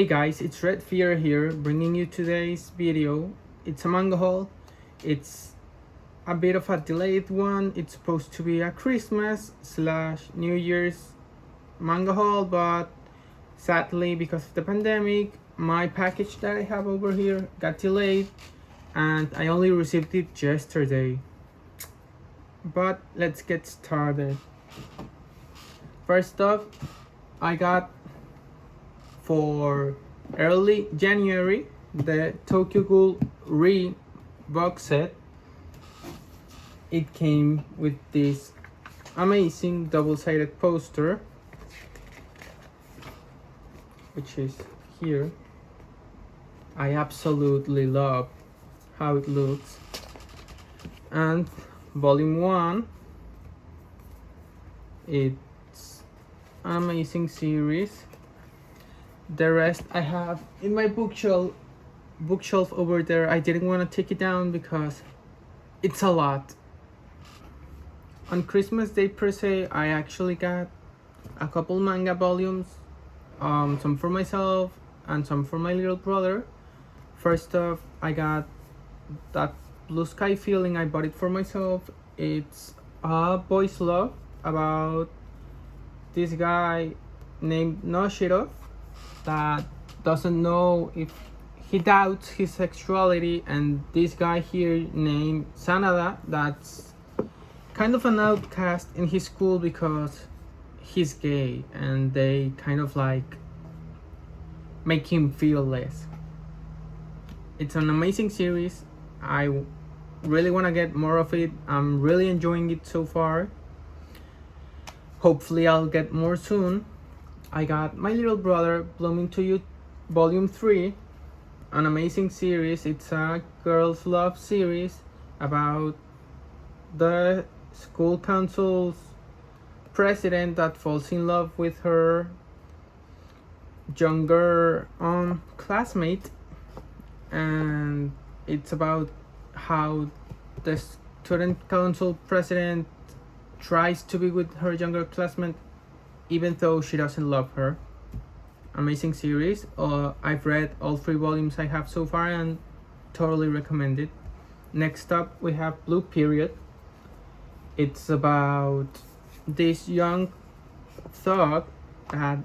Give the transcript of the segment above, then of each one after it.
Hey guys, it's Red Fear here, bringing you today's video. It's a manga haul. It's a bit of a delayed one. It's supposed to be a Christmas / New Year's manga haul, but sadly, because of the pandemic, my package that I have over here got delayed, and I only received it yesterday. But let's get started. First off, I got for early January the Tokyo Ghoul Re box set. It came with this amazing double-sided poster, which is here. I absolutely love how it looks. And volume 1, it's an amazing series. The rest I have in my bookshelf over there. I didn't want to take it down because it's a lot. On Christmas Day per se, I actually got a couple manga volumes, some for myself and some for my little brother. First off, I got that Blue Sky Feeling. I bought it for myself. It's a boy's love about this guy named Noshiro that doesn't know if he doubts his sexuality, and this guy here named Sanada that's kind of an outcast in his school because he's gay, and they kind of like make him feel less. It's an amazing series. I really want to get more of it. I'm really enjoying it so far. Hopefully I'll get more soon. I got My Little Brother Blooming to You Volume 3, an amazing series. It's a girls' love series about the school council's president that falls in love with her younger classmate, and it's about how the student council president tries to be with her younger classmate even though she doesn't love her. Amazing series. I've read all 3 volumes I have so far and totally recommend it. Next up we have Blue Period. It's about this young thug that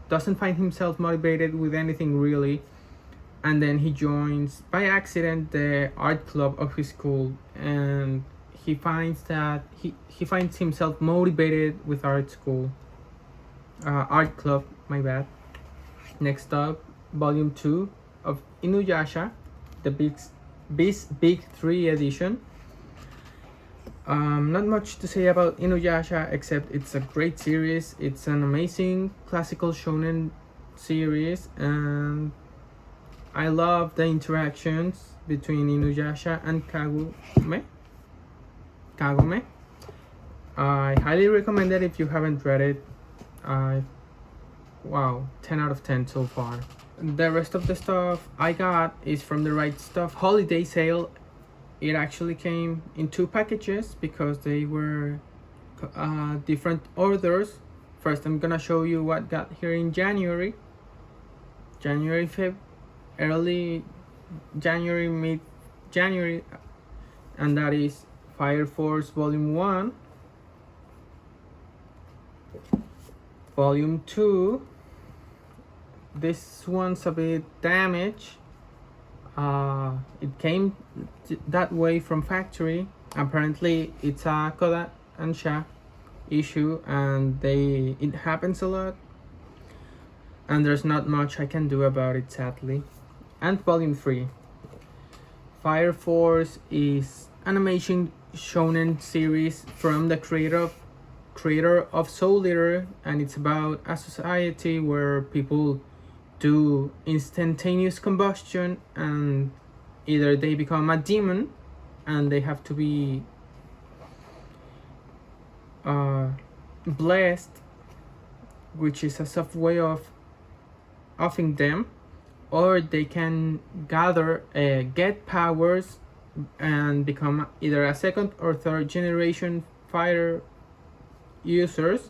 doesn't find himself motivated with anything really, and then he joins by accident the art club of his school, and he finds that he finds himself motivated with art club, my bad. Next up, volume 2 of Inuyasha, the Big 3 edition. Not much to say about Inuyasha except it's a great series. It's an amazing classical shonen series, and I love the interactions between Inuyasha and Kagome. I highly recommend it if you haven't read it. Wow, 10 out of 10 so far. The rest of the stuff I got is from the RightStuf Holiday sale. It actually came in 2 packages because they were different orders. First, I'm gonna show you what got here in January, 5th, early January, mid January, and that is Fire Force Volume 1, Volume 2. This one's a bit damaged. It came that way from factory. Apparently it's a Koda and Sha issue, and it happens a lot, and there's not much I can do about it, sadly. And Volume 3, Fire Force, is an amazing shonen series from the creator of Soul Eater, and it's about a society where people do instantaneous combustion, and either they become a demon and they have to be blessed, which is a soft way of offing them, or they can get powers and become either a 2nd or 3rd generation fighter users.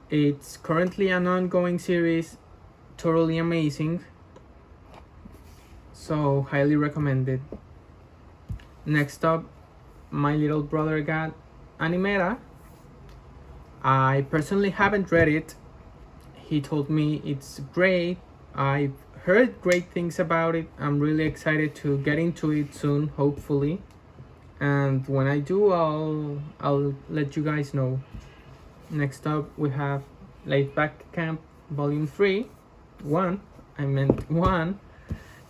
It's currently an ongoing series totally amazing. So highly recommended. Next up, my little brother got Animera. I personally haven't read it. He told me it's great. I've heard great things about it. I'm really excited to get into it soon, hopefully. And when I do, I'll let you guys know. Next up, we have Laid Back Camp Volume 3, 1,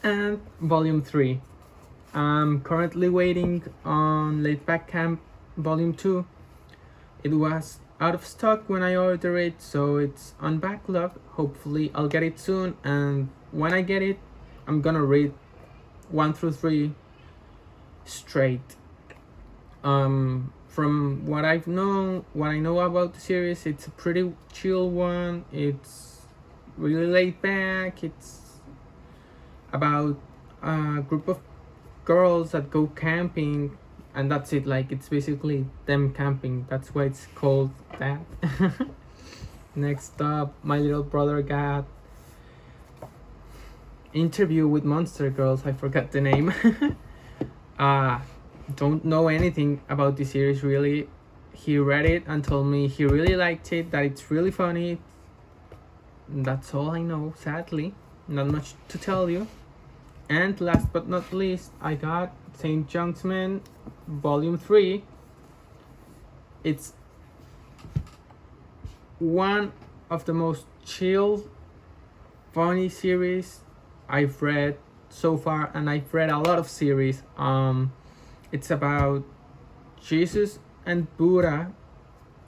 and Volume 3. I'm currently waiting on Laid Back Camp Volume 2. It was out of stock when I ordered it, so it's on backlog. Hopefully I'll get it soon, and when I get it, I'm gonna read 1 through 3 straight. From what I know about the series, it's a pretty chill one. It's really laid back. It's about a group of girls that go camping, and that's it. Like, it's basically them camping. That's why it's called that. Next up, my little brother got Interview with Monster Girls. I forgot the name. Don't know anything about the series really. He read it and told me he really liked it, that it's really funny. That's all I know, sadly. Not much to tell you. And last but not least, I got St. John's Men Volume 3. It's one of the most chill, funny series I've read so far, and I've read a lot of series. It's about Jesus and Buddha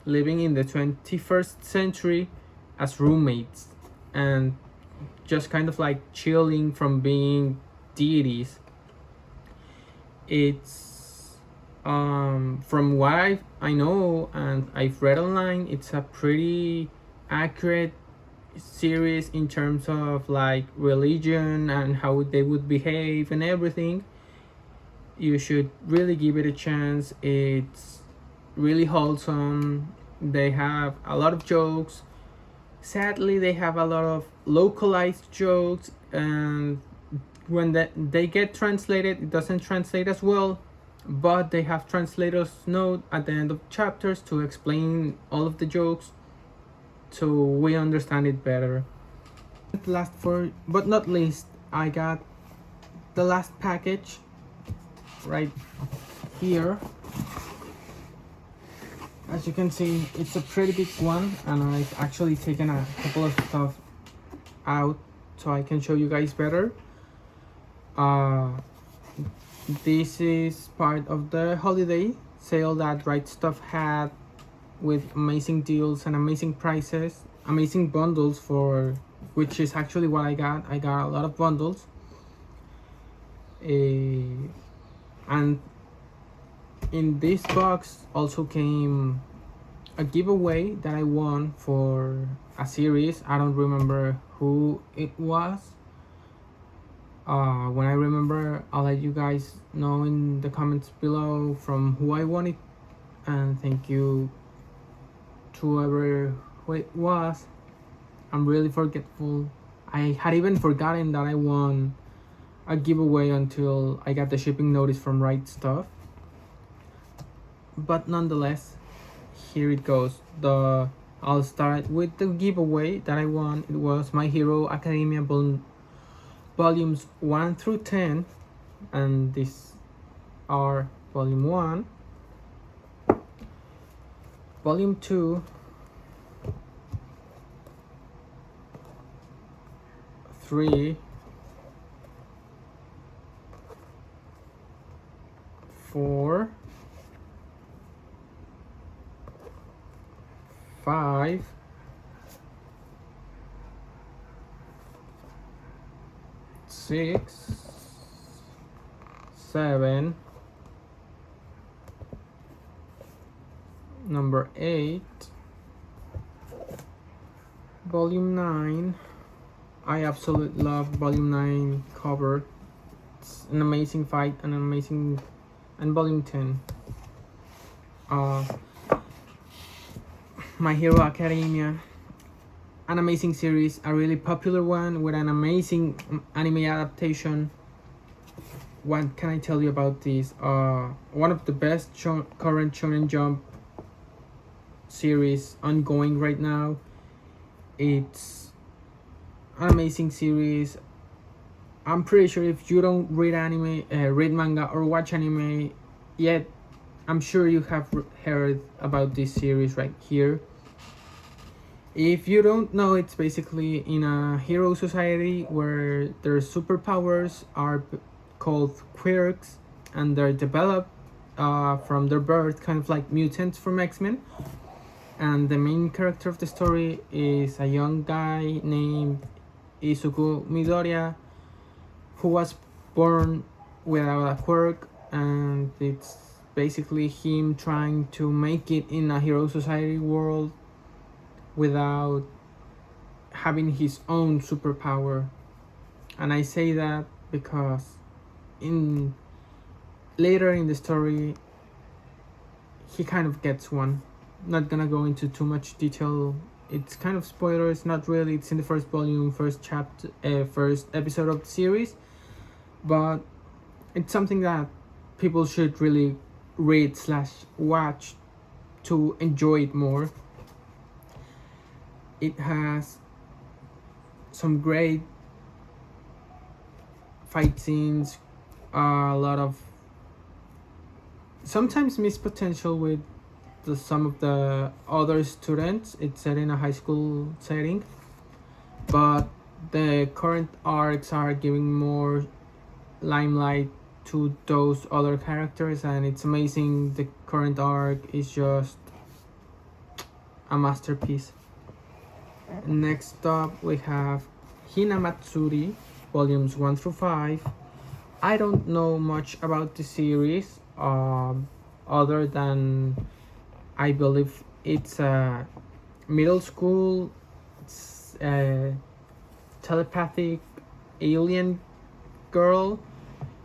living in the 21st century as roommates and just kind of like chilling from being deities. It's from what I know and I've read online, it's a pretty accurate series in terms of like religion and how they would behave and everything. You should really give it a chance. It's really wholesome. They have a lot of jokes. Sadly, they have a lot of localized jokes, and when they get translated, it doesn't translate as well, but they have translators note at the end of chapters to explain all of the jokes so we understand it better. Last but not least, I got the last package right here. As you can see, it's a pretty big one, and I've actually taken a couple of stuff out so I can show you guys better. This is part of the holiday sale that RightStuf had, with amazing deals and amazing prices, amazing bundles, for which is actually what I got. I got a lot of bundles. And in this box also came a giveaway that I won for a series. I don't remember who it was. When I remember, I'll let you guys know in the comments below from who I won it, and thank you to whoever it was. I'm really forgetful. I had even forgotten that I won a giveaway until I got the shipping notice from RightStuf. But nonetheless, here it goes. I'll start with the giveaway that I won. It was My Hero Academia volumes 1 through 10, and these are volume 1, volume 2, 3, 4, 5, 6, 7, number 8, volume 9. I absolutely love volume 9 cover. It's an amazing fight and and volume 10. My Hero Academia. an amazing series, a really popular one with an amazing anime adaptation. What can I tell you about this? One of the best current Shonen Jump series ongoing right now. It's an amazing series. I'm pretty sure if you don't read anime, read manga or watch anime yet, I'm sure you have heard about this series right here. If you don't know, it's basically in a hero society where their superpowers are called quirks, and they're developed from their birth, kind of like mutants from X-Men. And the main character of the story is a young guy named Izuku Midoriya, who was born without a quirk, and it's basically him trying to make it in a hero society world without having his own superpower. And I say that because in later in the story he kind of gets one. Not gonna go into too much detail. It's kind of spoilers, not really. It's in the first volume, first chapter, first episode of the series, but it's something that people should really read / watch to enjoy it more. It has some great fight scenes, a lot of sometimes missed potential with some of the other students. It's set in a high school setting, but the current arcs are giving more limelight to those other characters, and it's amazing. The current arc is just a masterpiece. Next up, we have Hinamatsuri, volumes 1 through 5. I don't know much about the series, other than I believe it's a middle school, it's a telepathic alien girl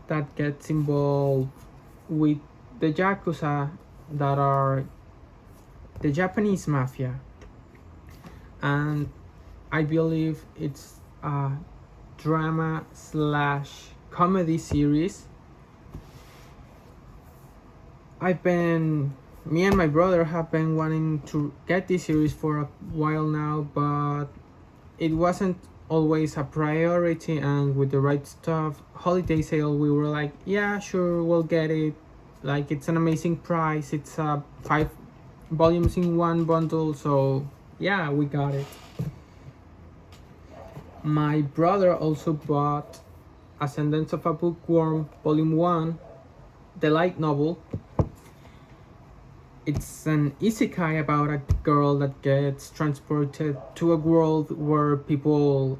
that gets involved with the Yakuza, that are the Japanese mafia. And I believe it's a drama / comedy series. Me and my brother have been wanting to get this series for a while now, but it wasn't always a priority, and with the RightStuf Holiday sale we were like, yeah, sure, we'll get it. Like, it's an amazing price. It's 5 volumes in one bundle, so yeah, we got it. My brother also bought Ascendance of a Bookworm volume 1, the light novel. It's an isekai about a girl that gets transported to a world where people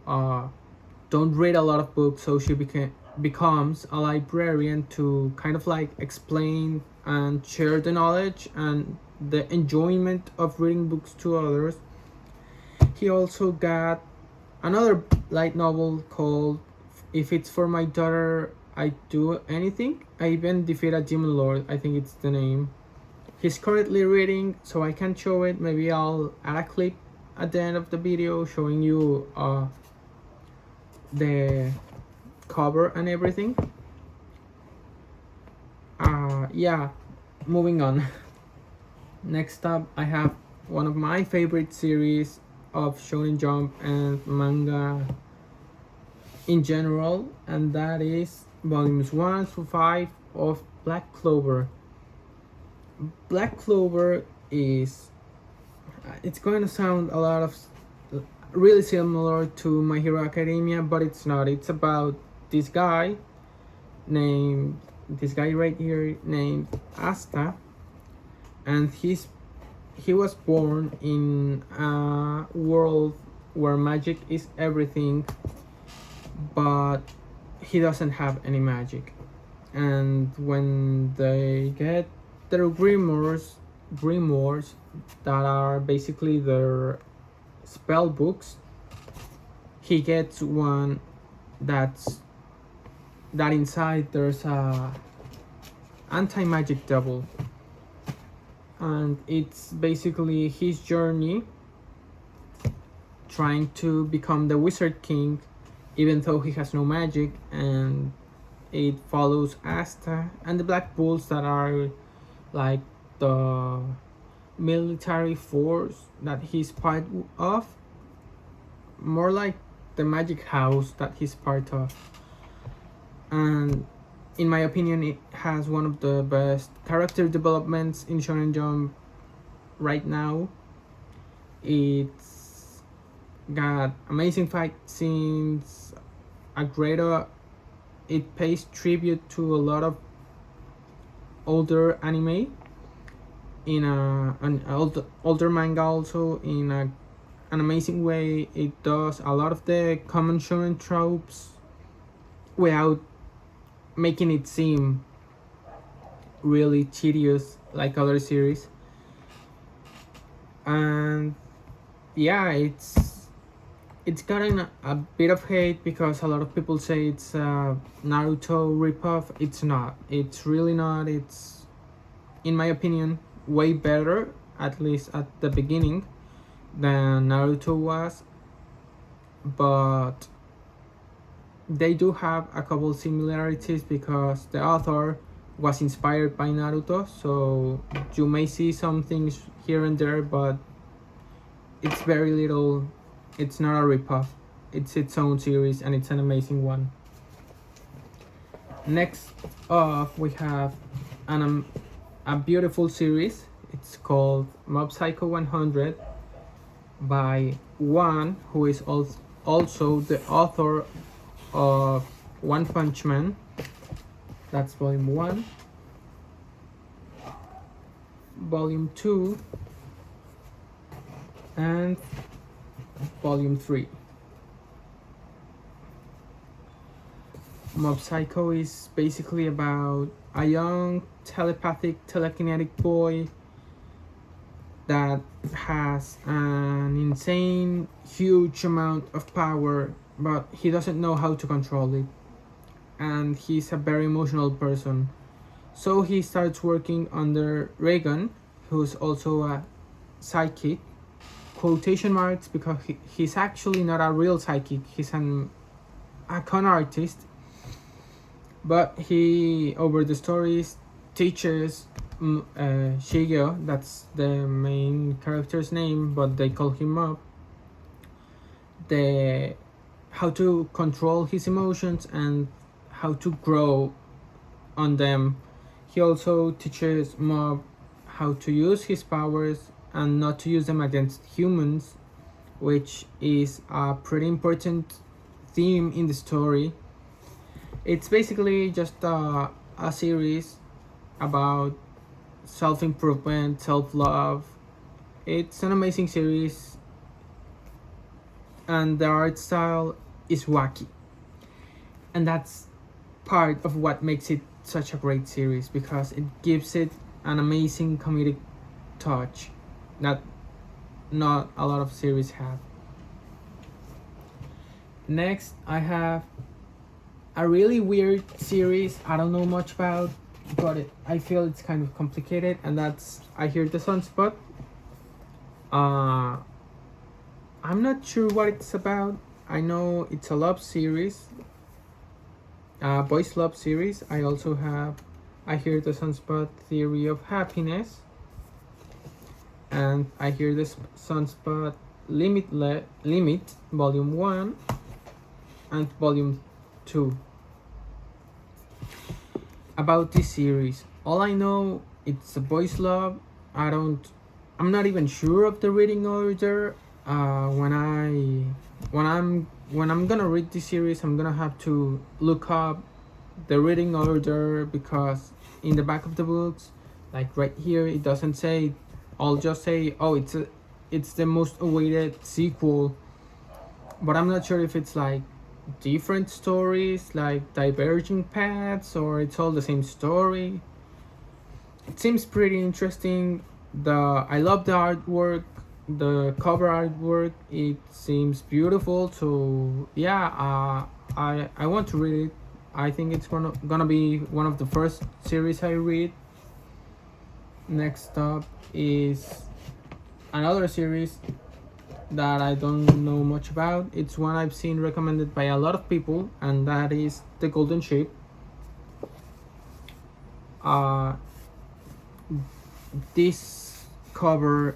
don't read a lot of books, so she becomes a librarian to kind of like explain and share the knowledge and the enjoyment of reading books to others. He also got another light novel called If It's For My Daughter, I'd Do Anything. I Even Defeat a Demon Lord, I think it's the name. He's currently reading, so I can't show it. Maybe I'll add a clip at the end of the video showing you the cover and everything. Yeah, moving on. Next up, I have one of my favorite series of Shonen Jump and manga in general, and that is volumes 1 through 5 of Black Clover. Black Clover is, it's going to sound a lot of really similar to My Hero Academia, but it's not. It's about this guy right here named Asta, and he was born in a world where magic is everything, but he doesn't have any magic. And when they get their grimoires that are basically their spell books, he gets one that inside there's a anti-magic devil, and it's basically his journey trying to become the Wizard King, even though he has no magic, and it follows Asta and the Black Bulls that are like the military force that he's part of, more like the magic house that he's part of. And in my opinion, it has one of the best character developments in Shonen Jump right now. It's got amazing fight scenes, a great it pays tribute to a lot of older anime in an older manga, also in an amazing way. It does a lot of the common shonen tropes without making it seem really tedious like other series. And yeah, it's gotten a bit of hate because a lot of people say it's a Naruto ripoff. It's not. It's really not. It's, in my opinion, way better, at least at the beginning, than Naruto was. But they do have a couple similarities because the author was inspired by Naruto, so you may see some things here and there, but it's very little. It's not a ripoff. It's its own series, and it's an amazing one. Next up, we have a beautiful series. It's called Mob Psycho 100 by One, who is also the author of One Punch Man. That's volume 1. Volume 2 and volume 3. Mob Psycho is basically about a young telepathic telekinetic boy that has an insane huge amount of power, but he doesn't know how to control it, and he's a very emotional person. So he starts working under Reagan, who's also a psychic, quotation marks, because he's actually not a real psychic. He's a con artist, but he, over the stories, teaches Shigeo, that's the main character's name, but they call him Mob, how to control his emotions and how to grow on them. He also teaches Mob how to use his powers and not to use them against humans, which is a pretty important theme in the story. It's basically just a series about self-improvement, self-love. It's an amazing series, and the art style is wacky, and that's part of what makes it such a great series, because it gives it an amazing comedic touch that not a lot of series have. Next, I have a really weird series I don't know much about, but I feel it's kind of complicated, and that's I Hear the Sunspot. I'm not sure what it's about. I know it's a love series, boys love series. I also have I Hear the Sunspot Theory of Happiness, and I Hear the Sunspot Limit Volume 1 and Volume 2. About this series, all I know, it's a boys love. I'm not even sure of the reading order. When I'm gonna read this series, I'm gonna have to look up the reading order, because in the back of the books, like right here, it doesn't say. I'll just say, oh, it's the most awaited sequel, but I'm not sure if it's like different stories, like diverging paths, or it's all the same story. It seems pretty interesting. I love the artwork, the cover artwork. It seems beautiful. So yeah, I want to read it. I think it's gonna be one of the first series I read. Next up is another series that I don't know much about. It's one I've seen recommended by a lot of people, and that is The Golden Shape. Uh, this covers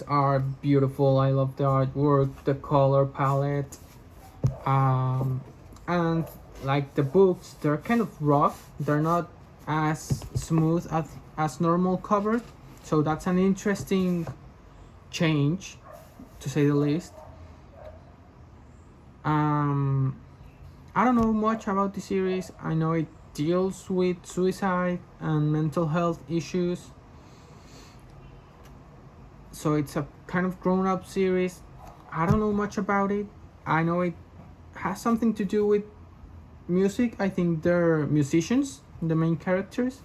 are beautiful. I love the artwork, the color palette, and like the books, they're kind of rough. They're not as smooth as normal covers, so that's an interesting change, to say the least. I don't know much about the series. I know it deals with suicide and mental health issues, so it's a kind of grown-up series. I don't know much about it. I know it has something to do with music. I think they're musicians, the main characters,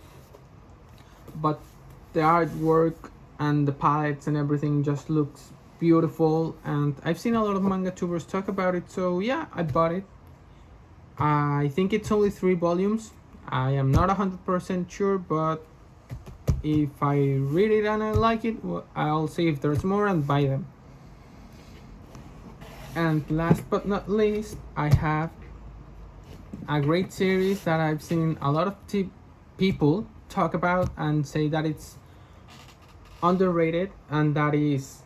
but the artwork and the palettes and everything just looks beautiful, and I've seen a lot of manga tubers talk about it, so yeah, I bought it. I think it's only 3 volumes. I am not 100% sure, but if I read it and I like it, I'll see if there's more and buy them. And last but not least, I have a great series that I've seen a lot of people talk about and say that it's underrated, and that is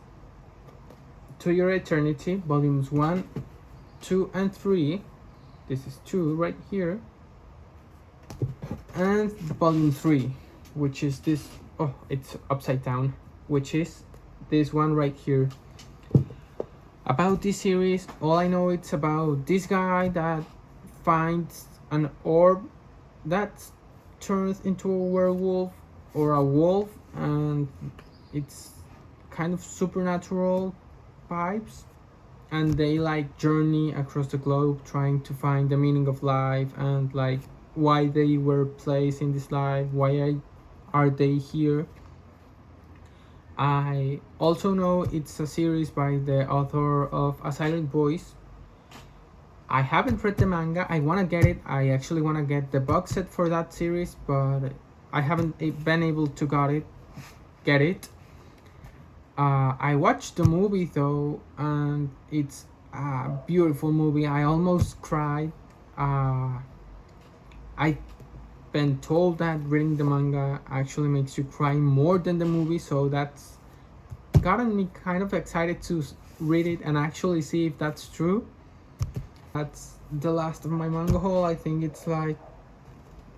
To Your Eternity, volumes 1, 2, and 3. This is 2 right here, and volume 3, which is this. Oh, it's upside down, which is this one right here. About this series, all I know, it's about this guy that finds an orb that turns into a werewolf or a wolf, and it's kind of supernatural vibes, and they like journey across the globe trying to find the meaning of life and like why they were placed in this life, why are they here. I also know it's a series by the author of A Silent Voice. I haven't read the manga. I want to get it. I actually want to get the box set for that series, but I haven't been able to get it. I watched the movie though, and it's a beautiful movie. I almost cried. I've been told that reading the manga actually makes you cry more than the movie, so that's gotten me kind of excited to read it and actually see if that's true. That's the last of my manga haul. I think it's like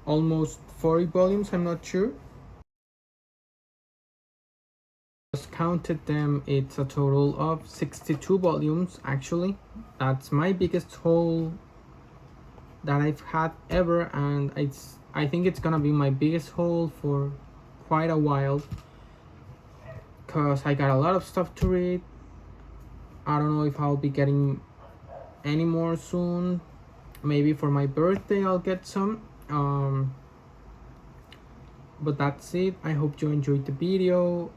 almost 40 volumes, I'm not sure. Just counted them, it's a total of 62 volumes actually. That's my biggest haul that I've had ever, and I think it's gonna be my biggest haul for quite a while, because I got a lot of stuff to read. I don't know if I'll be getting any more soon. Maybe for my birthday I'll get some. But that's it. I hope you enjoyed the video.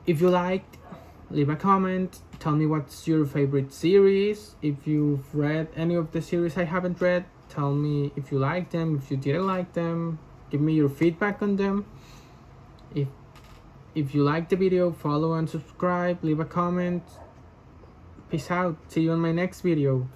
If you liked, leave a comment. Tell me what's your favorite series. If you've read any of the series I haven't read, tell me if you like them, if you didn't like them. Give me your feedback on them. If you like the video, follow and subscribe, leave a comment. Peace out. See you in my next video.